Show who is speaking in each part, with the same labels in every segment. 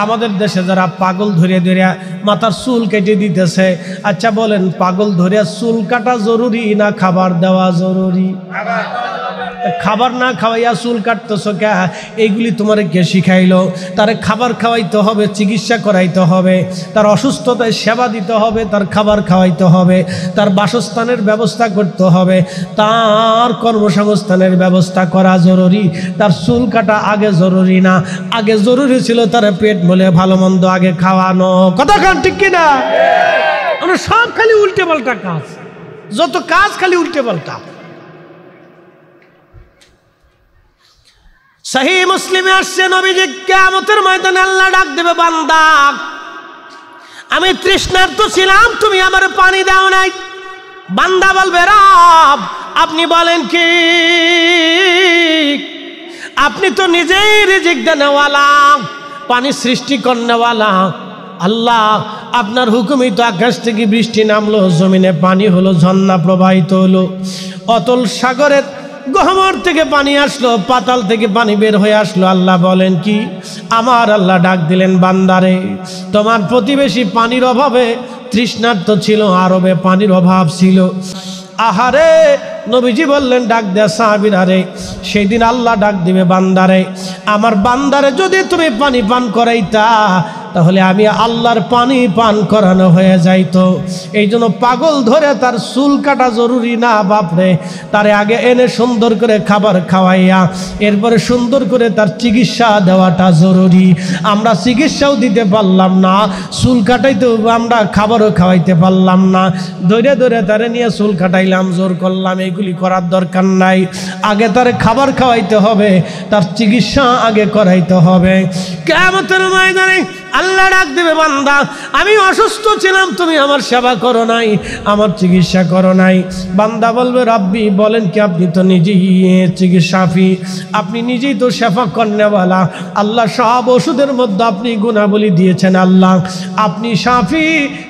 Speaker 1: আমাদের দেশে যারা পাগল ধরে ধরে মাথার চুল কেটে দিতেছে, আচ্ছা বলেন পাগল ধরে চুল কাটা জরুরি না খাবার দেওয়া জরুরি? খাবার না খাওয়াইয়া চুল কাটতেছো কে? এইগুলি তোমার কে শিখাইলো? তার খাবার খাওয়াইতে হবে, চিকিৎসা করাইতে হবে, তার অসুস্থতায় সেবা দিতে হবে, তার খাবার খাওয়াইতে হবে, তার বাসস্থানের ব্যবস্থা করতে হবে, তার কর্মসংস্থানের ব্যবস্থা করা জরুরি। তার চুল কাটা আগে জরুরি না, আগে জরুরি ছিল তার পেট বলে ভালো মন্দ আগে খাওয়ানো। কথা কান ঠিক কিনা? আমরা সব খালি উল্টে পাল্টা কাজ, যত কাজ খালি উল্টে পাল্টা। সহিহ মুসলিমে আসছে নবীজি কিয়ামতের ময়দানে আল্লাহ ডাক দেবে, বান্দা আমি তৃষ্ণার্ত ছিলাম, তুমি আমার পানি দাও নাই। বান্দা বলবে, রব আপনি বলেন কি? আপনি তো নিজেই রিজিক দেনেওয়ালা, পানি সৃষ্টি করনেওয়ালা। আল্লাহ আপনার হুকুমই তো আকাশ থেকে বৃষ্টি নামলো, জমিনে পানি হলো, ঝর্ণা প্রবাহিত হলো, অতল সাগরের গহ্বর থেকে পানি আসলো, পাতাল থেকে পানি বের হয়ে আসলো। আল্লাহ বলেন কি? আমার আল্লাহ ডাক দিলেন, বান্দারে তোমার প্রতিবেশী পানির অভাবে তৃষ্ণার্ত ছিল, আরবে পানির অভাব ছিল। আহারে নবীজি বললেন ডাক দেয়া সাহাবীরা রে, সেই দিন আল্লাহ ডাক দিবে, বান্দারে আমার বান্দারে যদি তুমি পানি পান করাইতা তাহলে আমি আল্লাহর পানি পান করানো হয়ে যাইতো। এই জন্য পাগল ধরে তার চুল কাটা জরুরি না বাপরে, তারে আগে এনে সুন্দর করে খাবার খাওয়াইয়া এরপরে সুন্দর করে তার চিকিৎসা দেওয়াটা জরুরি। আমরা চিকিৎসাও দিতে পারলাম না, চুল কাটাইতেও আমরা খাবারও খাওয়াইতে পারলাম না, ধরে ধরে তারে নিয়ে চুল কাটাইলাম, জোর করলাম, এইগুলি করার দরকার নাই। আগে তার খাবার খাওয়াইতে হবে, তার চিকিৎসা আগে করাইতে হবে। কিয়ামতের ময়দানে আল্লাহ ডাক দেবে, বান্দা আমি অসুস্থ ছিলাম, তুমি আমার সেবা করো নাই, আমার চিকিৎসা করো নাই। বান্দা বলবে, রাব্বি বলেন কি? আপনি তো নিজেই চিকিৎসাফি, আপনি নিজেই তো সেবা করনেওয়ালা। আল্লাহ সব ওষুধের মধ্যে আপনি গুণাবলী দিয়েছেন। আল্লাহ আপনি সাফি,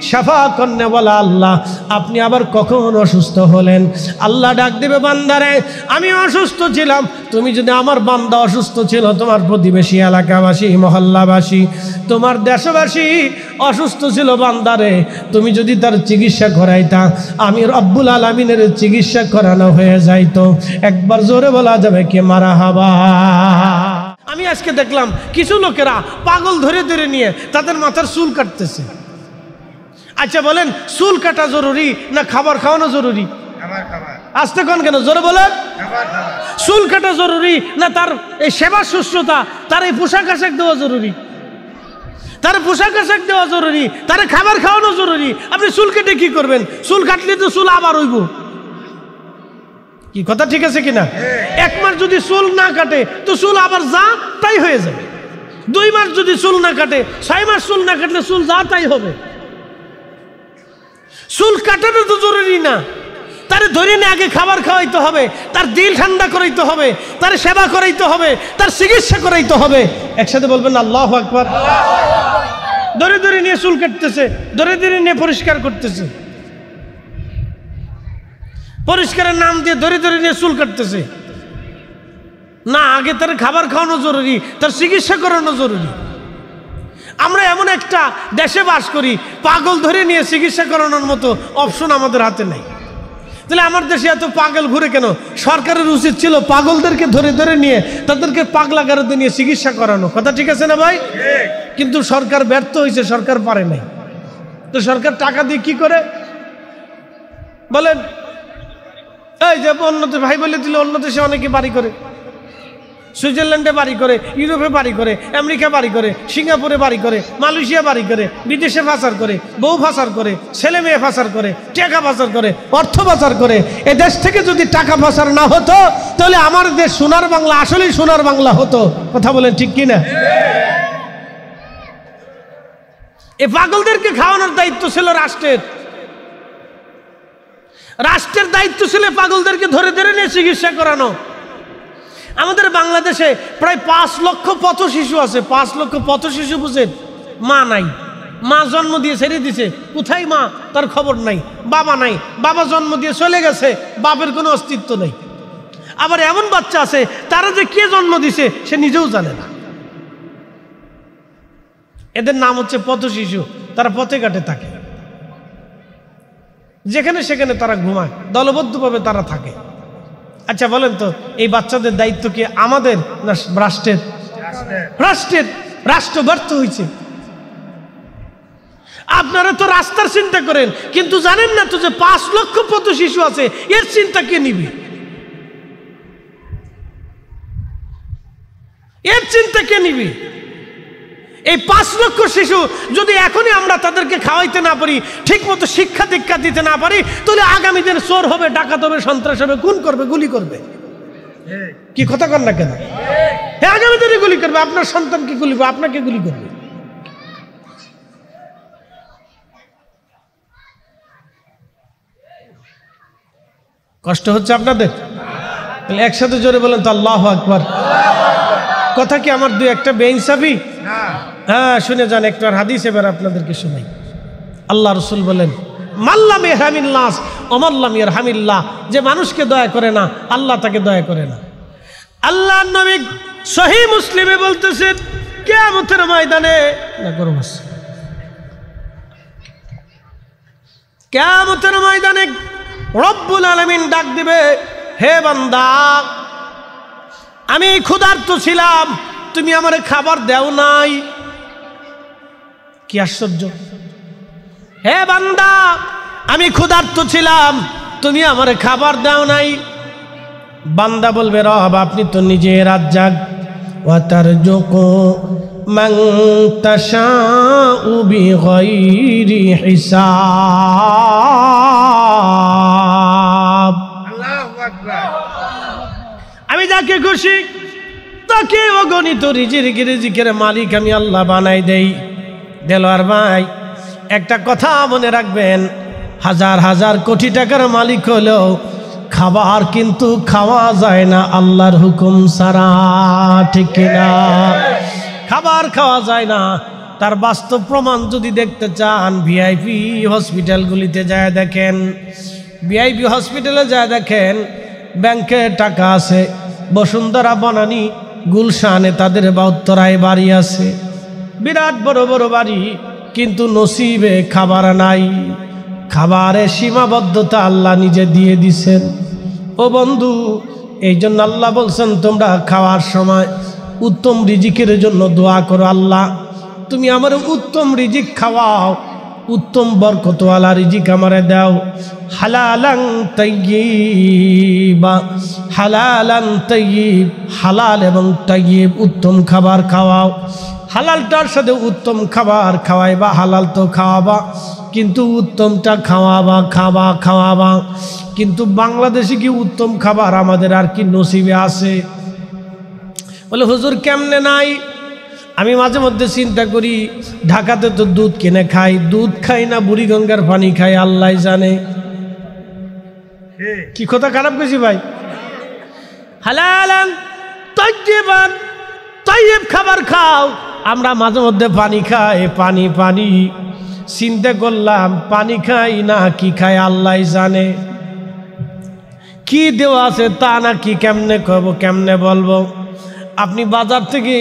Speaker 1: সেবা করনেওয়ালা আল্লাহ, আপনি আবার কখন অসুস্থ হলেন? আল্লাহ ডাক দেবে, বান্দারে আমি অসুস্থ ছিলাম, তুমি যদি আমার বান্দা অসুস্থ ছিল, তোমার প্রতিবেশী এলাকাবাসী, মহল্লাবাসী, তোমার দেশবাসী অসুস্থ ছিল, বান্দারে তুমি যদি তার চিকিৎসা করাইতা, আমি রব্বুল আলামিনের চিকিৎসা করানো হয়ে যাইতো। একবার জোরে বলা যাবে কি মারহাবা? আমি আজকে দেখলাম কিছু লোকেরা পাগল ধরে ধরে নিয়ে তাদের মাথার চুল কাটতেছে। আচ্ছা বলেন চুল কাটা জরুরি না খাবার খাওয়ানো জরুরি? আসতে কোন কেন জোরে বলেন? চুল কাটা জরুরি না তার এই সেবা শুশ্রূষা, তার এই পোশাক আশাক দেওয়া জরুরি? তার পোশাক আশাক দেওয়া জরুরি, তার খাবার খাওয়ানো জরুরি। আপনি চুল কেটে কি করবেন? চুল কাটলে তো চুল আবার হইব। কি কথা ঠিক আছে কিনা? এক মাস যদি চুল না কাটে তো চুল আবার যা তাই হয়ে যাবে। 2 মাস যদি চুল না কাটে, 6 মাস চুল না কাটলে চুল যা তাই হবে। চুল কাটানো তো জরুরি না, তার ধরে নিয়ে আগে খাবার খাওয়াইতে হবে, তার দিল ঠান্ডা করাইতে হবে, তার সেবা করাইতে হবে, তার চিকিৎসা করাইতে হবে। একসাথে বলবেন আল্লাহু আকবার। ধরে ধরে নিয়ে চুল কাটতেছে, ধরে ধরে নিয়ে পরিষ্কার করতেছে, পরিষ্কারের নাম দিয়ে ধরে ধরে নিয়ে চুল কাটতেছে না। আগে তার খাবার খাওয়ানো জরুরি, তার চিকিৎসা করানো জরুরি। আমরা এমন একটা দেশে বাস করি, পাগল ধরে নিয়ে চিকিৎসা করানোর মতো অপশন আমাদের হাতে নেই। তাহলে আমার দেশে এত পাগল ঘুরে কেন? সরকারের উচিত ছিল পাগলদেরকে ধরে ধরে নিয়ে তাদেরকে পাগলাগারদে নিয়ে চিকিৎসা করানো। কথা ঠিক আছে না ভাই? কিন্তু সরকার ব্যর্থ হয়েছে, সরকার পারে নাই। তো সরকার টাকা দিয়ে কি করে বলেন? এই যে অন্য ভাই বলে দিলে অন্য দেশে অনেকে বাড়ি করে, সুইজারল্যান্ডে বাড়ি করে, ইউরোপে বাড়ি করে, আমেরিকা বাড়ি করে, সিঙ্গাপুরে বাড়ি করে, মালয়েশিয়া বাড়ি করে, বিদেশে পাচার করে, বউ পাচার করে, ছেলে মেয়ে পাচার করে, টাকা পাচার করে, অর্থ পাচার করে। এ দেশ থেকে যদি টাকা পাচার না হতো তাহলে আমার দেশ সোনার বাংলা আসলেই সোনার বাংলা হতো। কথা বলেন ঠিক কিনা? এই পাগলদেরকে খাওয়ানোর দায়িত্ব ছিল রাষ্ট্রের। রাষ্ট্রের দায়িত্ব ছিল পাগলদেরকে ধরে ধরে নিয়ে চিকিৎসা করানো। আমাদের বাংলাদেশে প্রায় 5 লক্ষ পথ শিশু আছে। 5 লক্ষ পথ শিশু বুঝেন? মা নাই, মা জন্ম দিয়ে ছেড়ে দিছে, কোথায় মা তার খবর নাই, বাবা নাই, বাবা জন্ম দিয়ে চলে গেছে, বাপের কোনো অস্তিত্ব নেই। আবার এমন বাচ্চা আছে তারা যে কে জন্ম দিছে সে নিজেও জানে না। এদের নাম হচ্ছে পথ শিশু। তারা পথে ঘাটে থাকে, যেখানে সেখানে তারা ঘুমায়, দলবদ্ধভাবে তারা থাকে। আচ্ছা বলেন তো, এই বাচ্চাদের দায়িত্ব কি আমাদের না রাষ্ট্রের? রাষ্ট্রের। রাষ্ট্র ব্যর্থ হয়েছে। আপনারা তো রাস্তার চিন্তা করেন, কিন্তু জানেন না তো যে 5 লক্ষ পথ শিশু আছে, এর চিন্তা কে নিবে? এর চিন্তা কে নিবে? এই 5 লক্ষ শিশু যদি এখনই আমরা তাদেরকে খাওয়াইতে না পারি, ঠিক মতো শিক্ষা দীক্ষা দিতে না পারি, তাহলে আগামী দিনে চোর হবে, ডাকাত হবে, সন্ত্রাস হবে, খুন করবে, গুলি করবে। কি কথা কন না কেন? হ্যাঁ, আগামী দিনে গুলি করবে, আপনার সন্তানকে গুলি করবে, আপনাকে গুলি করবে। কষ্ট হচ্ছে আপনাদের? একসাথে জোরে বলেন তো আল্লাহু আকবার। কথা কি আমার 2-1টা বেইনসাফি? হ্যাঁ, শুনে যান একটু। আর হাদিস এবার আপনাদেরকে শোনাই। আল্লাহ রাসূল বলেন, মাল্লাম ইয়ারহামিল্লাহ ওমাল্লাম ইয়ারহামিল্লাহ, যে মানুষকে দয়া করে না, আল্লাহ তাকে দয়া করে না। আল্লাহ নবী সহিহ মুসলিমে বলতেছেন, কিয়ামতের ময়দানে না গরম আছে, কিয়ামতের ময়দানে রব্বুল আলামিন ডাক দিবে, হে বান্দা, আমি ক্ষুধার্ত ছিলাম, তুমি আমারে খাবার দাও নাই। কি আশ্চর্য! হে বান্দা, আমি ক্ষুধার্ত ছিলাম, তুমি আমারে খাবার দাও নাই। বান্দা বলবে, রব আপনি তো নিজে রাজ্জাক, ওয়া তারযুকু মান তাশাউ বিগাইরি হিসাব। আল্লাহু আকবার। আমি যাকে খুশি তাকে অগণিত রিজিকের মালিক আমি আল্লাহ বানাই দেই। দেলোয়ার ভাই, একটা কথা মনে রাখবেন, হাজার হাজার কোটি টাকার মালিক হলেও খাবার কিন্তু খাওয়া যায় না আল্লাহর হুকুম ছাড়া, ঠিক কিনা? খাবার খাওয়া যায় না। তার বাস্তব প্রমাণ যদি দেখতে চান, ভিআইপি হসপিটালগুলিতে যায় দেখেন, ভিআইপি হসপিটালে যায় দেখেন, ব্যাংকে টাকা আছে, বসুন্ধরা, বনানী, গুলশানে তাদের 72 বাড়ি আছে, বিরাট বড় বড় বাড়ি, কিন্তু নসিবে খাবার নাই। খাবারের সীমাবদ্ধতা আল্লাহ নিজে দিয়ে দিছেন। ও বন্ধু, এই জন্য আল্লাহ বলছেন, তোমরা খাওয়ার সময় উত্তম রিজিকের জন্য দোয়া করো, আল্লাহ তুমি আমার উত্তম রিজিক খাওয়াও, উত্তম বরকতওয়ালা রিজিক আমারে দাও। হালালান তাইয়্যিবা, হালালান তাইয়্যিব, হালাল এবং তাইয়্যিব উত্তম খাবার খাওয়াও। হালালটার সাথে উত্তম খাবার খাওয়াইবা, হালাল তো খাওয়াবা, কিন্তু উত্তমটা খাওয়াবা। কিন্তু বাংলাদেশে কি উত্তম খাবার আমাদের আর কি নসিবে আছে? বলে হুজুর কেমনে নাই? আমি মাঝে মধ্যে চিন্তা করি, ঢাকাতে তো দুধ কিনে খাই, দুধ খাই না বুড়িগঙ্গার পানি খাই, আল্লাহ জানে। কি কথা খারাপ করেছি ভাই? হালালান তাইয়্যিবান, তাইয়্যিব খাবার খাও। আমরা মাঝে মধ্যে পানি খাই, পানি। চিন্তা করলাম, পানি খাই না কি খাই আল্লাহ জানে। কি দেওয়া আছে তা না কি কেমনে করবো, কেমনে বলবো? আপনি বাজার থেকে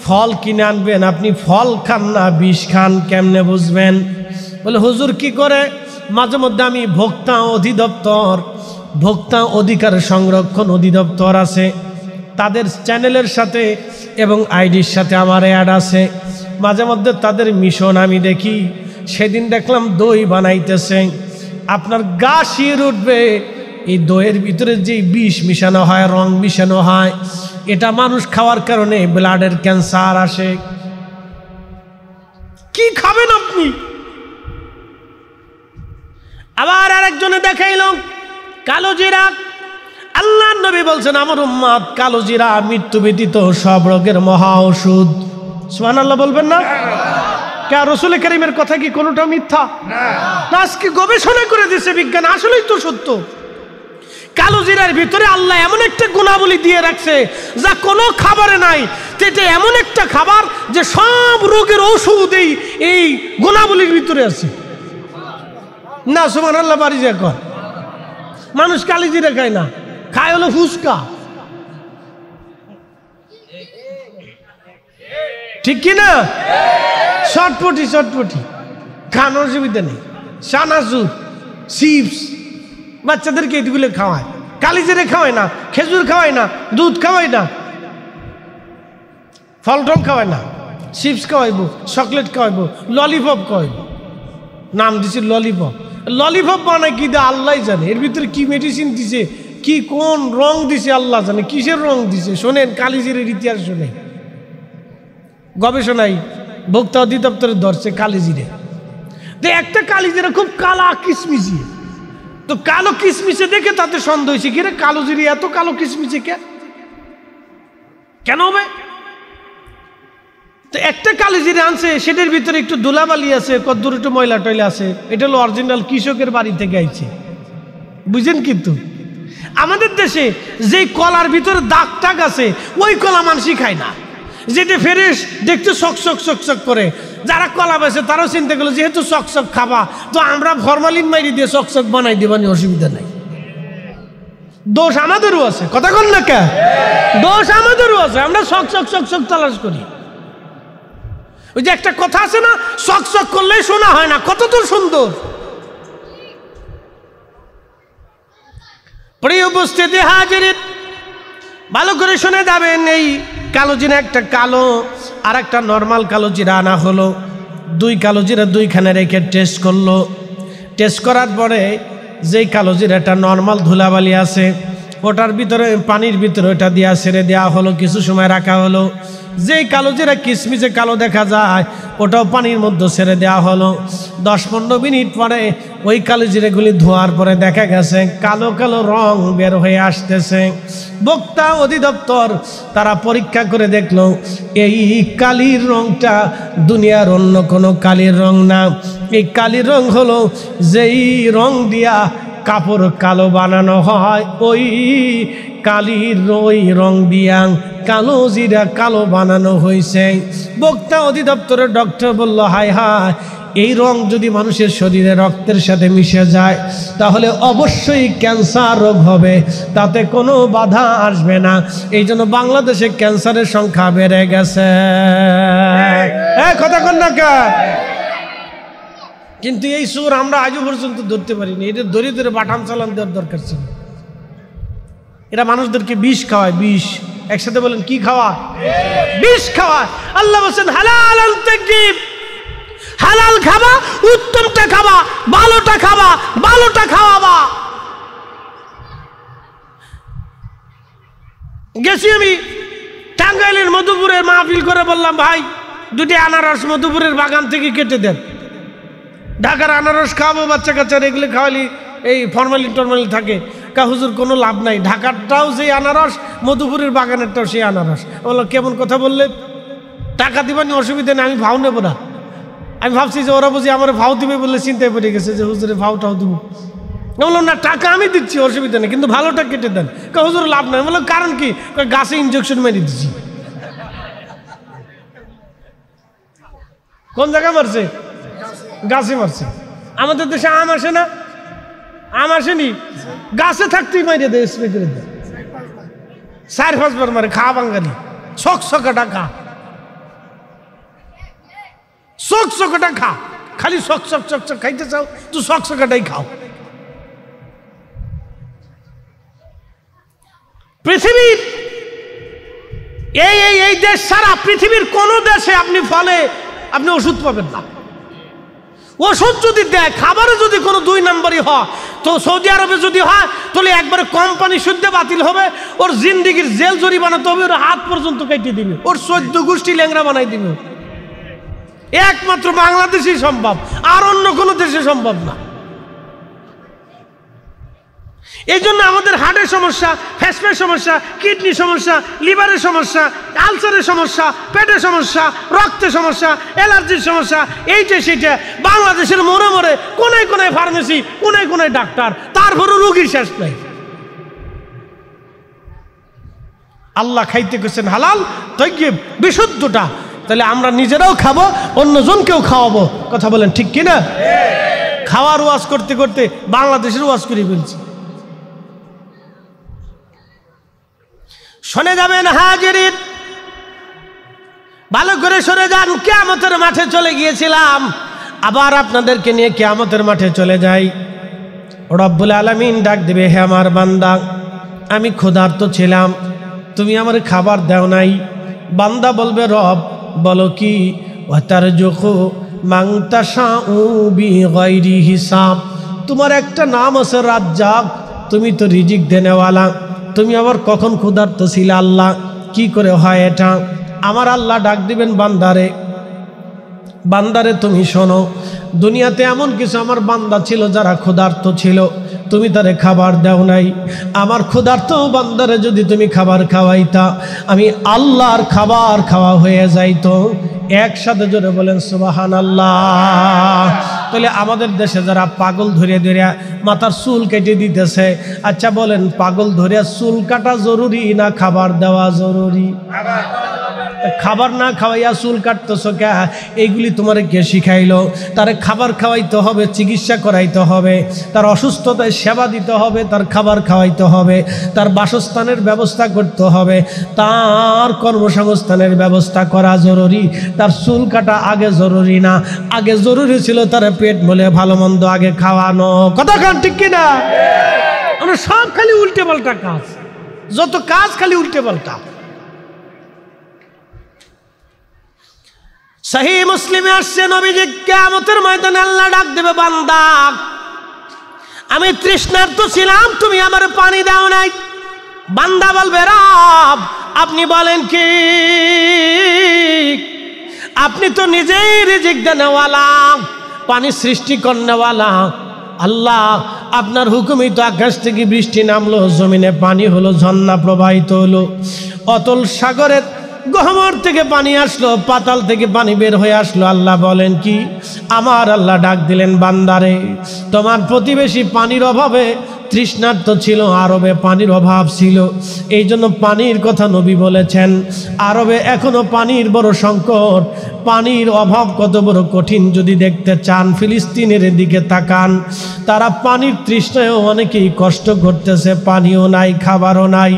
Speaker 1: ফল কিনে আনবেন, আপনি ফল খান না বিষ খান, কেমনে বুঝবেন? বলে হুজুর কি করে? মাঝে মধ্যে আমি ভোক্তা অধিকার সংরক্ষণ অধিদপ্তর আছে, তাদের চ্যানেলের সাথে এবং আইডির সাথে আমার অ্যাড আছে, মাঝে মধ্যে তাদের মিশন আমি দেখি। সেদিন দেখলাম দই বানাইতেছে, আপনার গা শির উঠবে। এই দইয়ের ভিতরে যে বিষ মিশানো হয়, রং মিশানো হয়, এটা মানুষ খাওয়ার কারণে ব্লাডের ক্যান্সার আসে। কি খাবেন আপনি? আবার আরেকজনে দেখাইল কালো জিরা। আল্লাহ নবী বলছেন, আমার উম্মত কালো জিরা মৃত্যু ব্যতীত সব রোগের মহা ওষুধ। সুবহানাল্লাহ বলবেন না? কে রাসূল কারীমের কথা কি কোনোটা মিথ্যা না? আজকে গবেষণা করে দিয়েছে বিজ্ঞান, আসলেই তো সত্য। কালো জিরার ভিতরে আল্লাহ এমন একটা গুণাবলী দিয়ে রাখছে যা কোনো খাবারে নাই। এটা এমন একটা খাবার যে সব রোগের ওষুধ এই গুণাবলীর ভিতরে আছে। না সুবহানাল্লাহ বাড়ি যা কর। মানুষ কালো জিরা খায় না, খায় হলো ফুচকা। ঠিক কিনা? চটপটি চটপটি খানোর অসুবিধা নেই। চানাচুর, চিপস, বাচ্চাদেরকে এগুলো খাওয়ায়, কালিজিরে খাওয়ায় না, খেজুর খাওয়ায় না, দুধ খাওয়ায় না, ফল টল খাওয়ায় না, চিপস খাওয়াইবো, চকলেট খাওয়াইবো, ললিপপ খাওয়াইবো, নাম দিছে ললিপপ। ললিপপ বানায় কি দিয়ে আল্লাহ জানে, এর ভিতরে কি মেডিসিন দিছে, কি কোন রং দিছে আল্লাহ জানে, কিসের রং দিছে। শোনেন কালিজিরের ইতিহাস শোনেন, গবেষণায় ভোক্তা অধিদপ্তরে ধরছে কালিজিরে। তো একটা কালিজিরা খুব কালা কিসমিসি, তো কালো কিসমিসে দেখে তাতে সন্দেহ হয়েছে, কিরে কালো জিরে এত কালো কিসমিসে কেন হবে? তো একটা কালিজিরে আনছে, সেটার ভিতরে একটু ধুলাবালি আছে, কদ্দুর একটু ময়লা টয়লা আছে, এটা হলো অরিজিনাল কৃষকের বাড়ি থেকে আইছে, বুঝেন? কিন্তু আমাদের দেশে যে কলার ভিতরে দাগ টাগ আছে ওই কলা মানুষই খায় না, যেটা ফ্রেশ দেখতে চকচক চকচক করে। যারা কলা বেছে তারাও চিন্তা করলো যেহেতু চকচক খাবা, তো আমরা ফরমালিন মাইরি দিয়ে চকচক বানাই দেবানি, অসুবিধা নাই। দোষ আমাদেরও আছে, কথা কন না কে? দোষ আমাদেরও আছে, আমরা চকচক চকচক তালাশ করি। ওই যে একটা কথা আছে না, চকচক করলেই শোনা হয় না, কত দূর সুন্দর। প্রিয় উপস্থিতি হাজির, ভালো করে শুনে যাবেন। এই কালো জিরা, একটা কালো আর একটা নর্মাল কালো জিরা আনা হলো। দুই কালো জিরা দুইখানে রেখে টেস্ট করলো। টেস্ট করার পরে যেই কালো জিরাটা নর্মাল ধুলাবালি আছে ওটার ভিতরে, পানির ভিতরে ওটা দিয়া ছেড়ে দেওয়া হলো, কিছু সময় রাখা হলো। যেই কালো জিরা কিসমিসে কালো দেখা যায় ওটাও পানির মধ্যে ছেড়ে দেওয়া হলো। 10-15 মিনিট পরে ওই কালো জিরাগুলি ধোয়ার পরে দেখা গেছে কালো কালো রং বের হয়ে আসতেছে। ভোক্তা অধিদপ্তর তারা পরীক্ষা করে দেখলো এই কালির রংটা দুনিয়ার অন্য কোনো কালির রং না। এই কালির রং হলো যেই রং দিয়া কাপড় কালো বানানো হয়, ওই কালির ওই রং দিয়া কালো জিরা কালো বানানো হয়েছে। ভোক্তা অধিদপ্তরের ডক্টর বলল, হায় হায়, এই রং যদি মানুষের শরীরে রক্তের সাথে মিশে যায় তাহলে অবশ্যই ক্যান্সার রোগ হবে, তাতে কোনো বাধা আসবে না। এই জন্য বাংলাদেশে ক্যান্সারের সংখ্যা বেড়ে গেছে। কথা কন না কে? কিন্তু এই সুর আমরা আজও পর্যন্ত ধরতে পারিনি। এটা ধরে ধরে বাটাম চালান দেওয়ার দরকার ছিল। এরা মানুষদেরকে বিষ খাওয়ায়, বিষ। একসাথে বলেন কি খাওয়া? বিষ খাওয়া। আল্লাহ বলছেন হালাল তাইয়্যিব, হালাল খাবা, উত্তমটা খাবা, ভালোটা খাবা, ভালোটা খাওয়াবা। গেছি আমি টাঙ্গাইলের মধুপুরের মাহফিল করে, বললাম ভাই দুটি আনারস মধুপুরের বাগান থেকে কেটে দেন। ঢাকার আনারস খাওয়াবো বাচ্চা কাচ্চার, এগুলো খাওয়ালি এই ফরমালিন টরমালিন থাকে। কা হুজুর কোনো লাভ নাই, ঢাকারটাও সেই আনারস, মধুপুরের বাগানেরটাও সেই আনারস। বললো কেমন কথা বললে? টাকা দিবানি, অসুবিধা নেই, আমি ভাও নেবো না। আমি ভাবছি যে ওরা বুঝি আমার ভাও দিবে বলে চিন্তায় পড়ে গেছে যে হুজুরে ভাওটাও দিব। বললাম না, টাকা আমি দিচ্ছি, অসুবিধা নেই, কিন্তু ভালোটা কেটে দেন। কা হুজুর লাভ নাই। বললাম কারণ কি? গাছে ইনজেকশন মেরে দিচ্ছি। কোন জায়গায় মারছে? গাছে মারছে। আমাদের দেশে আম আসে না? আম আসেনি, গাছে থাকতেই মাইরে দেয়, স্প্রে করে দেয়। 4-5 বার মারে। খা বাঙালি, চকচকাটা খা, চকচকাটা খা। খালি চকচক চকচক খাইতে চাও তো চকচকাটাই খাও। পৃথিবীর এই দেশ ছাড়া পৃথিবীর কোন দেশে আপনি ফলে আপনি ওষুধ পাবেন না। ওষুধ যদি দেয়, খাবারে যদি কোনো 2 নম্বরই হয়, তো সৌদি আরবে যদি হয় তাহলে একবারে কোম্পানি শুদ্ধ বাতিল হবে, ওর জিন্দিগির জেল জরিমানাতে হবে, ওর হাত পর্যন্ত কেটে দিবে, ওর 14 গোষ্ঠী ল্যাংরা বানাই দিবে। একমাত্র বাংলাদেশেই সম্ভব, আর অন্য কোনো দেশে সম্ভব না। এই জন্য আমাদের হার্টের সমস্যা, ফ্যাসফের সমস্যা, কিডনি সমস্যা, লিভারের সমস্যা, আলসারের সমস্যা, পেটের সমস্যা, রক্তের সমস্যা, অ্যালার্জির সমস্যা, এইটা সেইটা। বাংলাদেশের মোড়ে মোড়ে কোনায় কোনায় ফার্মেসি, কোনায় কোনায় ডাক্তার, তারপরও রোগীর শেষ নাই। আল্লাহ খাইতে গেছেন হালাল তাইয়্যিব, বিশুদ্ধটা। তাহলে আমরা নিজেরাও খাবো, অন্যজনকেও খাওয়াবো। কথা বলেন ঠিক কিনা? খাওয়ার ওয়াজ করতে করতে বাংলাদেশের ওয়াজ করে ফেলছি। শুনে যাবেন হাজিরিন, ভালো করে সরে যান, কিয়ামতের মাঠে চলে গিয়েছিলাম, আবার আপনাদেরকে নিয়ে কিয়ামতের মাঠে চলে যাই। রব্বুল আলামিন ডাক দিবে, হে আমার বান্দা, আমি ক্ষুধার্ত ছিলাম, তুমি আমার খাবার দাও নাই। বান্দা বলবে, রব বলো কি? ওয়াতারজুকু মান তাশাউ বিগাইরি হিসাব। তোমার একটা নাম আছে রাজ্জাক, তুমি তো রিজিক দেনেওয়ালা, তুমি আবার কখন ক্ষুধার্ত ছিলে আল্লাহ? কি করে হয় এটা? আমার আল্লাহ ডাক দিবেন, বান্দারে, বান্দারে তুমি শোনো, দুনিয়াতে এমন কিছু আমার বান্দা ছিল যারা ক্ষুধার্ত ছিল, তুমি তারে খাবার দাও নাই। আমার ক্ষুধার্ত বান্দারে যদি তুমি খাবার খাওয়াইতা, আমি আল্লাহর খাবার খাওয়া হয়ে যাইতো। একসাথে জোরে বলেন সুবহানাল্লাহ। তাহলে আমাদের দেশে যারা পাগল ধরে ধরে মাথার চুল কেটে দিতেছে, আচ্ছা বলেন, পাগল ধরে চুল কাটা জরুরি না খাবার দেওয়া জরুরি? খাবার না খাওয়াইয়া চুল কাটতেছ কে? এইগুলি তোমার কে শিখাইলো? তারে খাবার খাওয়াইতে হবে, চিকিৎসা করাইতে হবে, তার অসুস্থতায় সেবা দিতে হবে, তার খাবার খাওয়াইতে হবে, তার বাসস্থানের ব্যবস্থা করতে হবে, তার কর্মসংস্থানের ব্যবস্থা করা জরুরি। তার চুল কাটা আগে জরুরি না, আগে জরুরি ছিল তার পেট বলে ভালো মন্দ আগে খাওয়ানো। কথা কান ঠিক কিনা? আমরা সব খালি উল্টে পাল্টা কাজ, যত কাজ খালি উল্টে পাল্টা। সহিহ মুসলিমে আসছে, নবীজি কিয়ামতের ময়দানে আল্লাহ ডাক দেবে, বান্দা আমি তৃষ্ণার্ত ছিলাম, তুমি আমার পানি দাও নাই। বান্দা বলবে, রব আপনি বলেন কি? আপনি তো নিজেই রিজিক দেনেওয়ালা, পানি সৃষ্টি করনেওয়ালা আল্লাহ, আপনার হুকুমই তো আকাশ থেকে বৃষ্টি নামলো, জমিনে পানি হলো, ঝর্ণা প্রবাহিত হলো, অতল সাগরের গহ্বর থেকে পানি আসলো, পাতাল থেকে পানি বের হয়ে আসলো। আল্লাহ বলেন কি? আমার আল্লাহ ডাক দিলেন, বান্দারে তোমার প্রতিবেশী পানির অভাবে তৃষ্ণার্ত ছিল, আরবে পানির অভাব ছিল, এই জন্য পানির কথা নবী বলেছেন। আরবে এখনো পানির বড় সংকট, পানির অভাব কত বড় কঠিন যদি দেখতে চান, ফিলিস্তিনের দিকে তাকান, তারা পানির তৃষ্ণায়ও অনেকেই কষ্ট করতেছে, পানিও নাই, খাবারও নাই।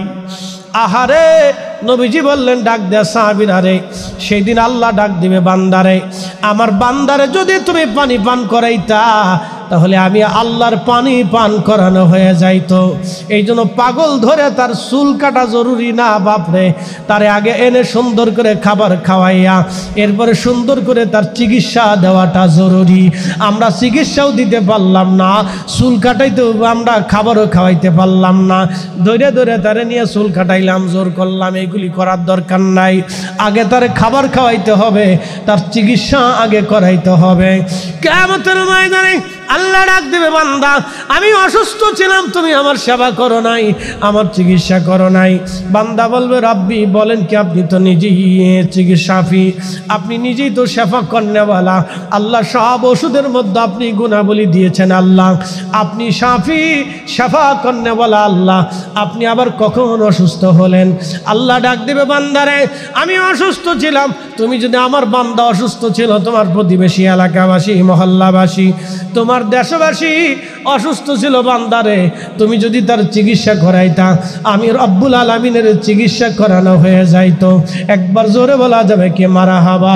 Speaker 1: আহারে, নবীজি বললেন, ডাক দেয়া সাহাবীরা রে, সেই দিন আল্লাহ ডাক দিবে, বান্দারে আমার বান্দারে যদি তুমি পানি পান করাইতা, তাহলে আমি আল্লাহর পানি পান করানো হয়ে যাইতো। এই জন্য পাগল ধরে তার চুল কাটা জরুরি না বাপরে, তারে আগে এনে সুন্দর করে খাবার খাওয়াইয়া এরপরে সুন্দর করে তার চিকিৎসা দেওয়াটা জরুরি। আমরা চিকিৎসাও দিতে পারলাম না, চুল কাটাইতেও আমরা খাবারও খাওয়াইতে পারলাম না, ধরে ধরে তারে নিয়ে চুল কাটাইলাম, জোর করলাম, এইগুলি করার দরকার নাই। আগে তারে খাবার খাওয়াইতে হবে, তার চিকিৎসা আগে করাইতে হবে। কিয়ামতের ময়দানে আল্লাহ ডাক দেবে, বান্দা আমি অসুস্থ ছিলাম, তুমি আমার সেবা করো নাই, আমার চিকিৎসা করো নাই। বান্দা বলবে, রাব্বি বলেন কি? আপনি তো নিজেই চিকিৎসাফি, আপনি নিজেই তো শেফা করনেওয়ালা। আল্লাহ সব ওষুধের মধ্যে আপনি গুণাবলী দিয়েছেন আল্লাহ, আপনি শাফি, শেফা করনেওয়ালা আল্লাহ, আপনি আবার কখন অসুস্থ হলেন? আল্লাহ ডাক দেবে, বান্দারে আমি অসুস্থ ছিলাম, তুমি যদি আমার বান্দা অসুস্থ ছিল, তোমার প্রতিবেশী এলাকাবাসী, মহল্লাবাসী, তোমার দেশবাসী অসুস্থ ছিল, বান্দারে তুমি যদি তার চিকিৎসা করাইতা, আমি রব্বুল আলামিনের চিকিৎসা করানো হয়ে যাইতো। একবার জোরে বলা যাবে কি মারহাবা?